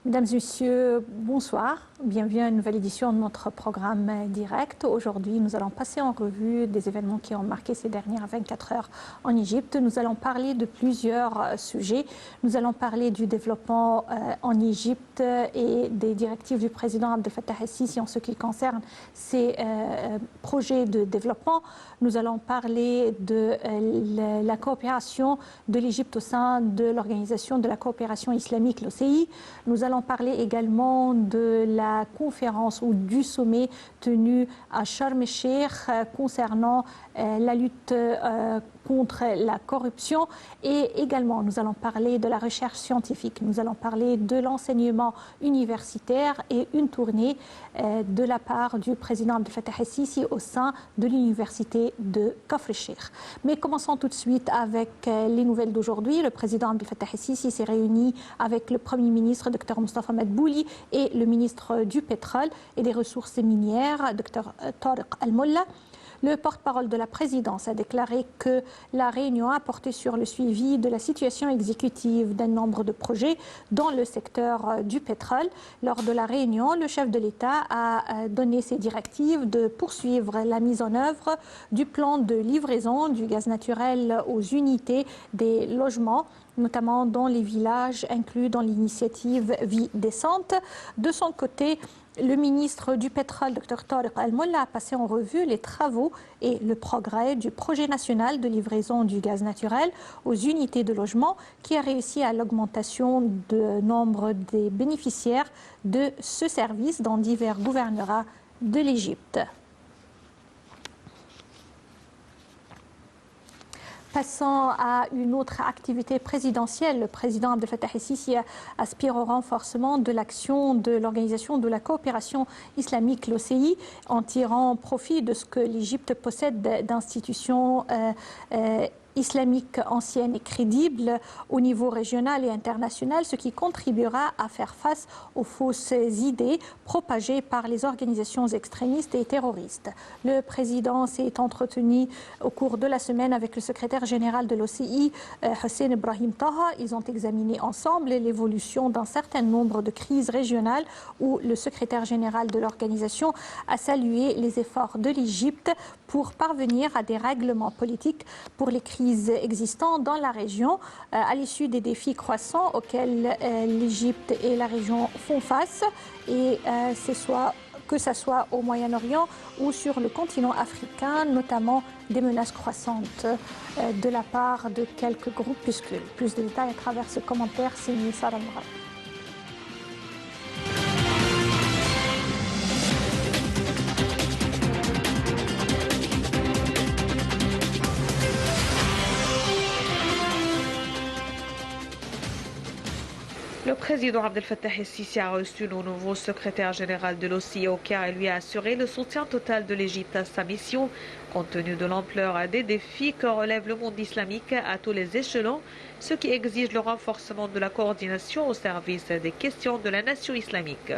Mesdames et messieurs, bonsoir. Bienvenue à une nouvelle édition de notre programme direct. Aujourd'hui, nous allons passer en revue des événements qui ont marqué ces dernières 24 heures en Égypte. Nous allons parler de plusieurs sujets. Nous allons parler du développement en Égypte et des directives du président Abdel Fattah el-Sisi en ce qui concerne ces projets de développement. Nous allons parler de la coopération de l'Égypte au sein de l'Organisation de la coopération islamique, l'OCI. Nous allons parler également de la conférence ou du sommet tenu à Sharm el-Sheikh concernant la lutte contre la corruption, et également nous allons parler de la recherche scientifique, nous allons parler de l'enseignement universitaire et une tournée de la part du président Abdel Fattah el-Sisi au sein de l'université de Kafr el-Sheikh. Mais commençons tout de suite avec les nouvelles d'aujourd'hui. Le président Abdel Fattah el-Sisi s'est réuni avec le Premier ministre Dr Mostafa Madbouli et le ministre du pétrole et des ressources minières Dr Tariq Al-Molla. Le porte-parole de la présidence a déclaré que la réunion a porté sur le suivi de la situation exécutive d'un nombre de projets dans le secteur du pétrole. Lors de la réunion, le chef de l'État a donné ses directives de poursuivre la mise en œuvre du plan de livraison du gaz naturel aux unités des logements, notamment dans les villages inclus dans l'initiative Vie décente. De son côté, le ministre du pétrole, Dr Tariq Al-Molla, a passé en revue les travaux et le progrès du projet national de livraison du gaz naturel aux unités de logement qui a réussi à l'augmentation de nombre des bénéficiaires de ce service dans divers gouvernorats de l'Égypte. Passant à une autre activité présidentielle, le président Abdel Fattah el-Sisi aspire au renforcement de l'action de l'Organisation de la coopération islamique, l'OCI, en tirant profit de ce que l'Égypte possède d'institutions islamique ancienne et crédible au niveau régional et international, ce qui contribuera à faire face aux fausses idées propagées par les organisations extrémistes et terroristes. Le président s'est entretenu au cours de la semaine avec le secrétaire général de l'OCI, Hossein Ibrahim Taha. Ils ont examiné ensemble l'évolution d'un certain nombre de crises régionales où le secrétaire général de l'organisation a salué les efforts de l'Égypte pour parvenir à des règlements politiques pour les crises existants dans la région à l'issue des défis croissants auxquels l'Égypte et la région font face, et que ce soit au Moyen-Orient ou sur le continent africain, notamment des menaces croissantes de la part de quelques groupuscules. Plus de détails à travers ce commentaire signé Sarah Mourad. Le président Abdel Fattah el-Sisi a reçu le nouveau secrétaire général de l'OCI au Caire et lui a assuré le soutien total de l'Égypte à sa mission, compte tenu de l'ampleur des défis que relève le monde islamique à tous les échelons, ce qui exige le renforcement de la coordination au service des questions de la nation islamique.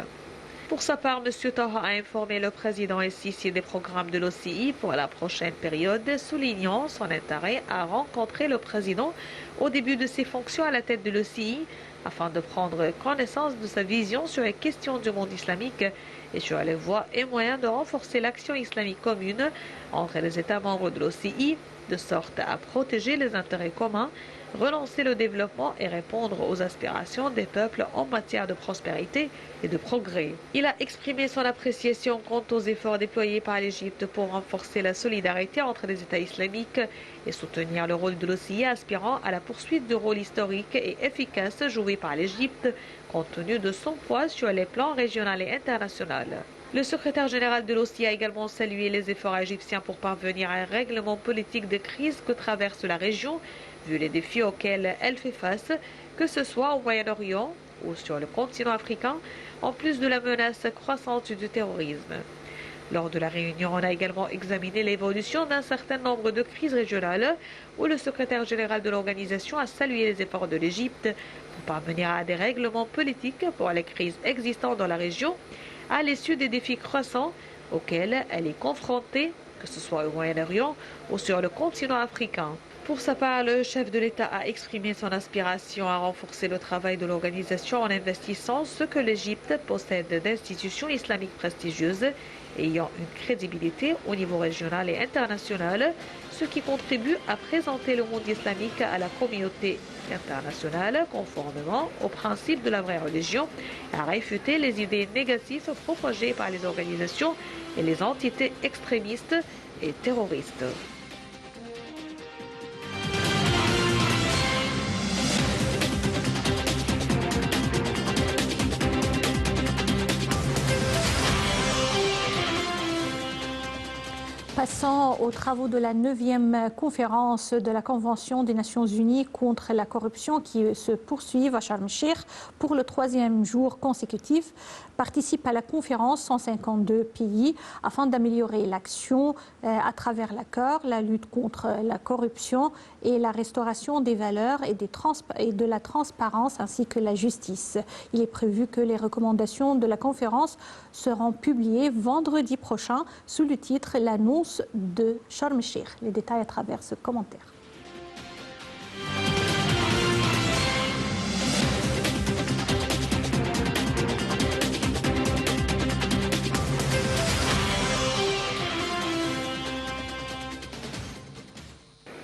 Pour sa part, M. Taha a informé le président el-Sisi des programmes de l'OCI pour la prochaine période, soulignant son intérêt à rencontrer le président au début de ses fonctions à la tête de l'OCI, afin de prendre connaissance de sa vision sur les questions du monde islamique et sur les voies et moyens de renforcer l'action islamique commune entre les États membres de l'OCI, de sorte à protéger les intérêts communs, relancer le développement et répondre aux aspirations des peuples en matière de prospérité et de progrès. Il a exprimé son appréciation quant aux efforts déployés par l'Égypte pour renforcer la solidarité entre les États islamiques et soutenir le rôle de l'OCI aspirant à la poursuite du rôle historique et efficace joué par l'Égypte compte tenu de son poids sur les plans régional et international. Le secrétaire général de l'OCI a également salué les efforts égyptiens pour parvenir à un règlement politique de crise que traverse la région, vu les défis auxquels elle fait face, que ce soit au Moyen-Orient ou sur le continent africain, en plus de la menace croissante du terrorisme. Lors de la réunion, on a également examiné l'évolution d'un certain nombre de crises régionales où le secrétaire général de l'organisation a salué les efforts de l'Égypte pour parvenir à des règlements politiques pour les crises existantes dans la région à l'issue des défis croissants auxquels elle est confrontée, que ce soit au Moyen-Orient ou sur le continent africain. Pour sa part, le chef de l'État a exprimé son aspiration à renforcer le travail de l'organisation en investissant ce que l'Égypte possède d'institutions islamiques prestigieuses ayant une crédibilité au niveau régional et international, ce qui contribue à présenter le monde islamique à la communauté internationale conformément aux principes de la vraie religion, à réfuter les idées négatives propagées par les organisations et les entités extrémistes et terroristes. Passons aux travaux de la 9e conférence de la Convention des Nations Unies contre la corruption qui se poursuivent à Sharm el-Cheikh pour le 3e jour consécutif. Participent à la conférence 152 pays afin d'améliorer l'action à travers l'accord, la lutte contre la corruption et la restauration des valeurs et de la transparence ainsi que la justice. Il est prévu que les recommandations de la conférence seront publiées vendredi prochain sous le titre « L'annonce de Sharm el-Cheikh ». Les détails à travers ce commentaire.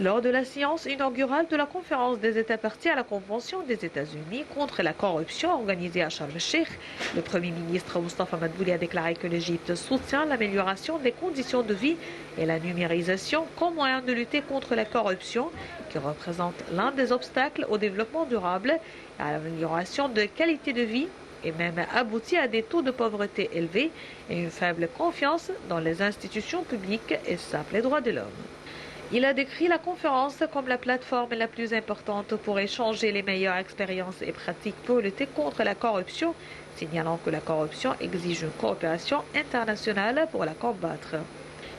Lors de la séance inaugurale de la conférence des États parties à la Convention des États-Unis contre la corruption organisée à Sharm el-Cheikh, le Premier ministre Mustafa Madbouli a déclaré que l'Égypte soutient l'amélioration des conditions de vie et la numérisation comme moyen de lutter contre la corruption, qui représente l'un des obstacles au développement durable et à l'amélioration de qualité de vie et même aboutit à des taux de pauvreté élevés et une faible confiance dans les institutions publiques et sapent les droits de l'homme. Il a décrit la conférence comme la plateforme la plus importante pour échanger les meilleures expériences et pratiques pour lutter contre la corruption, signalant que la corruption exige une coopération internationale pour la combattre.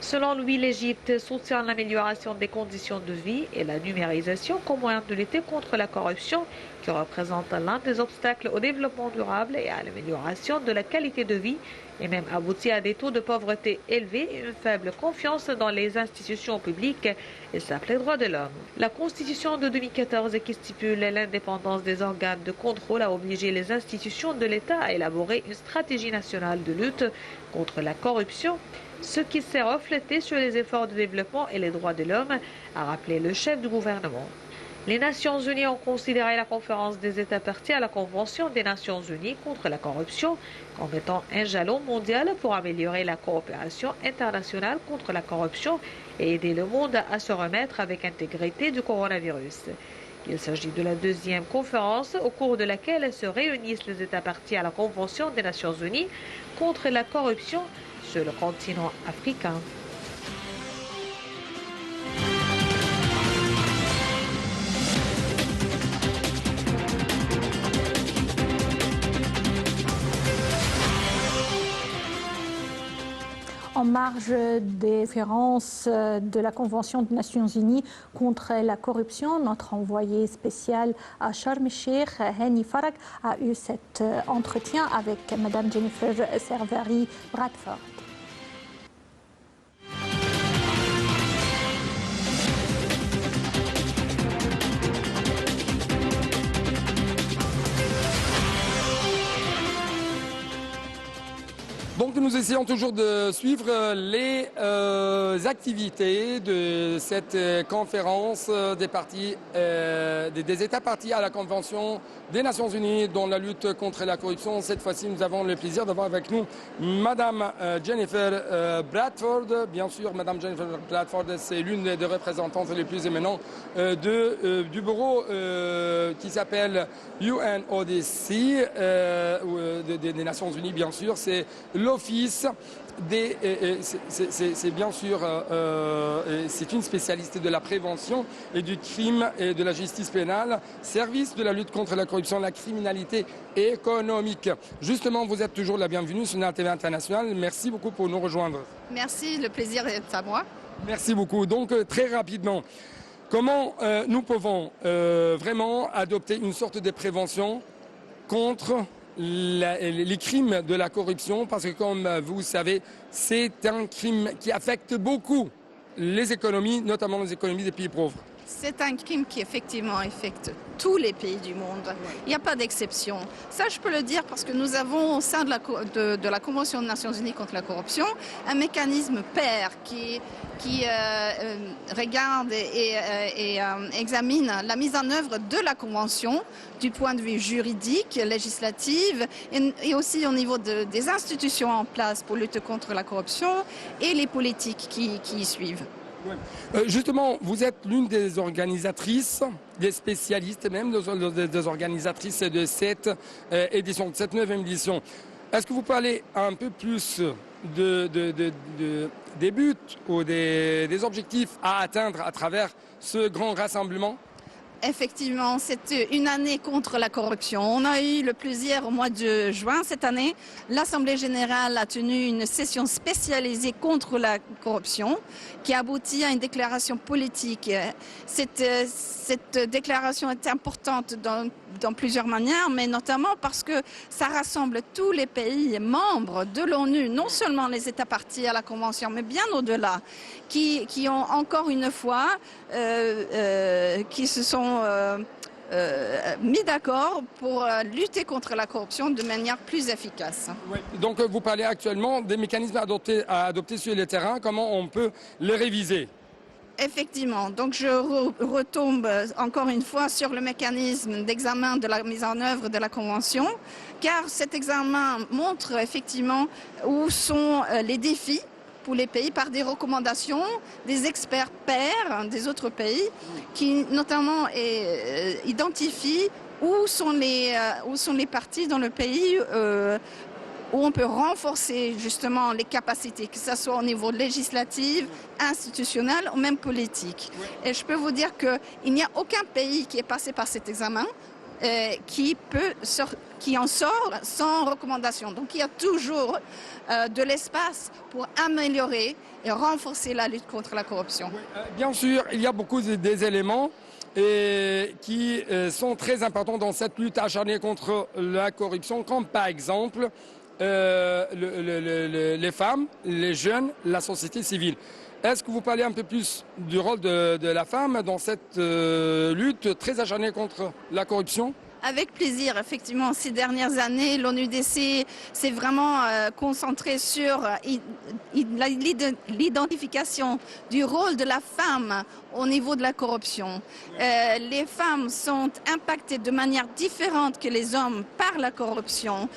Selon lui, l'Égypte soutient l'amélioration des conditions de vie et la numérisation comme moyen de lutter contre la corruption, qui représente l'un des obstacles au développement durable et à l'amélioration de la qualité de vie, et même aboutit à des taux de pauvreté élevés et une faible confiance dans les institutions publiques et sapent les droits de l'homme. La Constitution de 2014 qui stipule l'indépendance des organes de contrôle a obligé les institutions de l'État à élaborer une stratégie nationale de lutte contre la corruption, ce qui s'est reflété sur les efforts de développement et les droits de l'homme, a rappelé le chef du gouvernement. Les Nations Unies ont considéré la conférence des États parties à la Convention des Nations Unies contre la corruption comme étant un jalon mondial pour améliorer la coopération internationale contre la corruption et aider le monde à se remettre avec intégrité du coronavirus. Il s'agit de la 2e conférence au cours de laquelle se réunissent les États parties à la Convention des Nations Unies contre la corruption sur le continent africain. En marge des conférences de la Convention des Nations Unies contre la corruption, notre envoyé spécial à Sharm el-Cheikh, Hani Farag, a eu cet entretien avec Mme Jennifer Servari Bradford. Donc nous essayons toujours de suivre les activités de cette conférence des États parties à la Convention des Nations Unies dans la lutte contre la corruption. Cette fois-ci, nous avons le plaisir d'avoir avec nous Madame Jennifer Bradford. Bien sûr, Madame Jennifer Bradford, c'est l'une des représentantes les plus éminentes du bureau qui s'appelle UNODC, des Nations Unies, bien sûr. C'est l'Office des... c'est bien sûr, c'est une spécialiste de la prévention et du crime et de la justice pénale, service de la lutte contre la corruption, la criminalité économique. Justement, vous êtes toujours la bienvenue sur la TV internationale. Merci beaucoup pour nous rejoindre. Merci, le plaisir est à moi. Merci beaucoup. Donc, très rapidement, comment nous pouvons vraiment adopter une sorte de prévention contre les crimes de la corruption, parce que comme vous savez, c'est un crime qui affecte beaucoup les économies, notamment les économies des pays pauvres. C'est un crime qui effectivement affecte tous les pays du monde. Il n'y a pas d'exception. Ça, je peux le dire parce que nous avons au sein de la Convention des Nations Unies contre la corruption un mécanisme pair qui regarde et examine la mise en œuvre de la Convention du point de vue juridique, législatif et aussi au niveau des institutions en place pour lutter contre la corruption et les politiques qui y suivent. Justement, vous êtes l'une des organisatrices, des spécialistes même, des organisatrices de cette édition, de cette 9e édition. Est-ce que vous parlez un peu plus des buts ou des objectifs à atteindre à travers ce grand rassemblement? Effectivement, c'est une année contre la corruption. On a eu le plaisir au mois de juin cette année. L'Assemblée générale a tenu une session spécialisée contre la corruption qui a abouti à une déclaration politique. Cette déclaration est importante dans plusieurs manières, mais notamment parce que ça rassemble tous les pays membres de l'ONU, non seulement les États partis à la Convention, mais bien au-delà, qui ont encore une fois, qui se sont mis d'accord pour lutter contre la corruption de manière plus efficace. Oui. Donc vous parlez actuellement des mécanismes à adopter sur le terrain, comment on peut les réviser? Effectivement, donc je retombe encore une fois sur le mécanisme d'examen de la mise en œuvre de la Convention, car cet examen montre effectivement où sont les défis pour les pays par des recommandations des experts pairs des autres pays qui notamment identifient où sont les parties dans le pays où on peut renforcer justement les capacités, que ce soit au niveau législatif, institutionnel ou même politique. Et je peux vous dire qu'il n'y a aucun pays qui est passé par cet examen qui en sort sans recommandation. Donc il y a toujours de l'espace pour améliorer et renforcer la lutte contre la corruption. Bien sûr, il y a beaucoup des éléments qui sont très importants dans cette lutte acharnée contre la corruption, comme par exemple les femmes, les jeunes, la société civile. Est-ce que vous parlez un peu plus du rôle de la femme dans cette lutte très acharnée contre la corruption? Avec plaisir, effectivement. Ces dernières années, l'ONUDC s'est vraiment concentré sur l'identification du rôle de la femme au niveau de la corruption. Les femmes sont impactées de manière différente que les hommes par la corruption.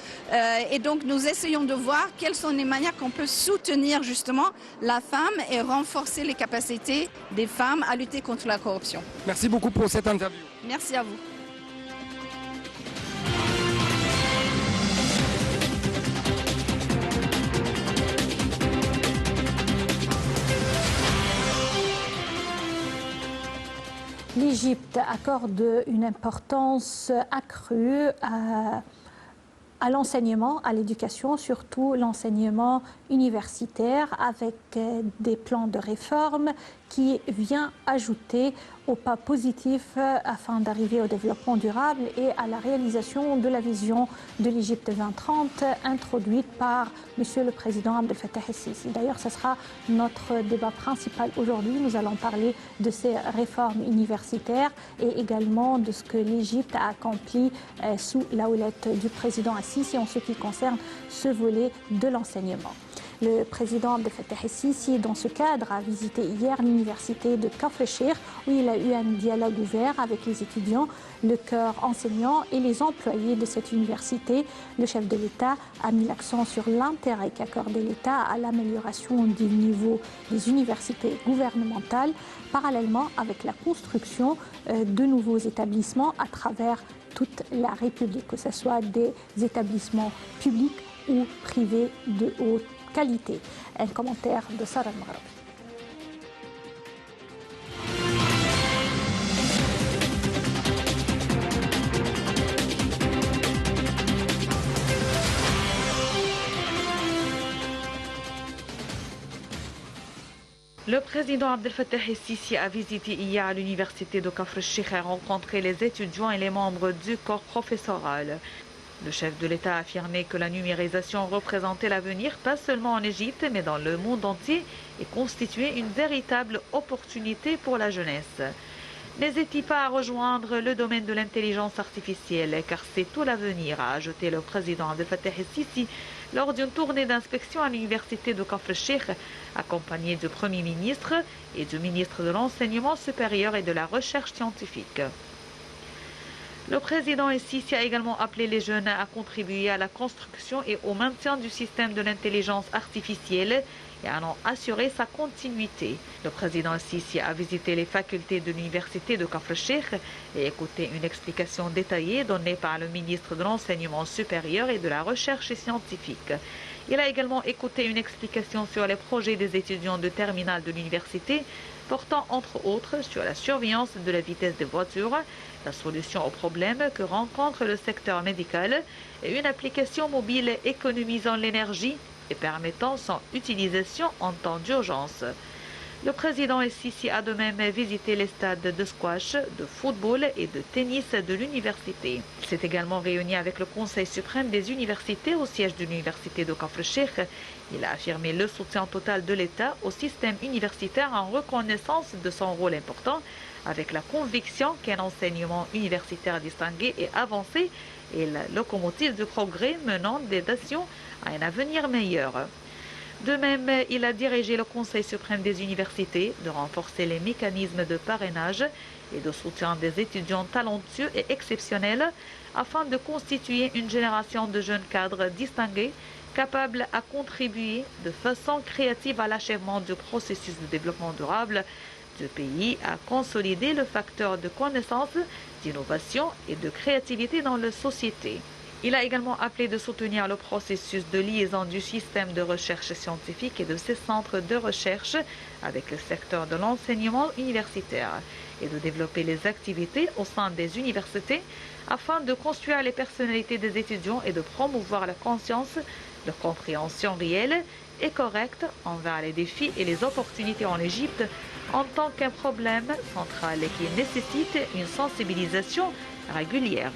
Et donc, nous essayons de voir quelles sont les manières qu'on peut soutenir justement la femme et renforcer les capacités des femmes à lutter contre la corruption. Merci beaucoup pour cette interview. Merci à vous. L'Égypte accorde une importance accrue à l'enseignement, à l'éducation, surtout l'enseignement universitaire, avec des plans de réforme qui vient ajouter au pas positif afin d'arriver au développement durable et à la réalisation de la vision de l'Égypte 2030 introduite par Monsieur le Président Abdel Fattah el-Sisi. D'ailleurs, ce sera notre débat principal aujourd'hui. Nous allons parler de ces réformes universitaires et également de ce que l'Égypte a accompli sous la houlette du Président el-Sisi en ce qui concerne ce volet de l'enseignement. Le président Abdel Fattah el-Sisi, dans ce cadre, a visité hier l'université de Kafr el-Cheikh où il a eu un dialogue ouvert avec les étudiants, le corps enseignant et les employés de cette université. Le chef de l'État a mis l'accent sur l'intérêt qu'accordait l'État à l'amélioration du niveau des universités gouvernementales, parallèlement avec la construction de nouveaux établissements à travers toute la République, que ce soit des établissements publics ou privés de haute qualité. Un commentaire de Sarah Al-Maghrabi. Le président Abdel Fattah el-Sisi a visité hier l'université de Kafr el-Cheikh et rencontré les étudiants et les membres du corps professoral. Le chef de l'État a affirmé que la numérisation représentait l'avenir, pas seulement en Égypte, mais dans le monde entier, et constituait une véritable opportunité pour la jeunesse. N'hésitez pas à rejoindre le domaine de l'intelligence artificielle, car c'est tout l'avenir, a ajouté le président Abdel Fattah el-Sisi lors d'une tournée d'inspection à l'université de Kafr el-Cheikh, accompagné du Premier ministre et du ministre de l'Enseignement supérieur et de la Recherche scientifique. Le président el-Sisi a également appelé les jeunes à contribuer à la construction et au maintien du système de l'intelligence artificielle et à en assurer sa continuité. Le président el-Sisi a visité les facultés de l'université de Kafr el-Cheikh et écouté une explication détaillée donnée par le ministre de l'Enseignement supérieur et de la Recherche scientifique. Il a également écouté une explication sur les projets des étudiants de terminale de l'université, portant entre autres sur la surveillance de la vitesse des voitures, la solution aux problèmes que rencontre le secteur médical et une application mobile économisant l'énergie et permettant son utilisation en temps d'urgence. Le président el-Sisi a de même visité les stades de squash, de football et de tennis de l'université. Il s'est également réuni avec le Conseil suprême des universités au siège de l'université de Kafr el-Cheikh. Il a affirmé le soutien total de l'État au système universitaire en reconnaissance de son rôle important, avec la conviction qu'un enseignement universitaire distingué et avancé est la locomotive du progrès menant des nations à un avenir meilleur. De même, il a dirigé le Conseil suprême des universités de renforcer les mécanismes de parrainage et de soutien des étudiants talentueux et exceptionnels afin de constituer une génération de jeunes cadres distingués capables à contribuer de façon créative à l'achèvement du processus de développement durable du pays, à consolider le facteur de connaissance, d'innovation et de créativité dans la société. Il a également appelé de soutenir le processus de liaison du système de recherche scientifique et de ses centres de recherche avec le secteur de l'enseignement universitaire et de développer les activités au sein des universités afin de construire les personnalités des étudiants et de promouvoir la conscience, leur compréhension réelle et correcte envers les défis et les opportunités en Égypte en tant qu'un problème central qui nécessite une sensibilisation régulière.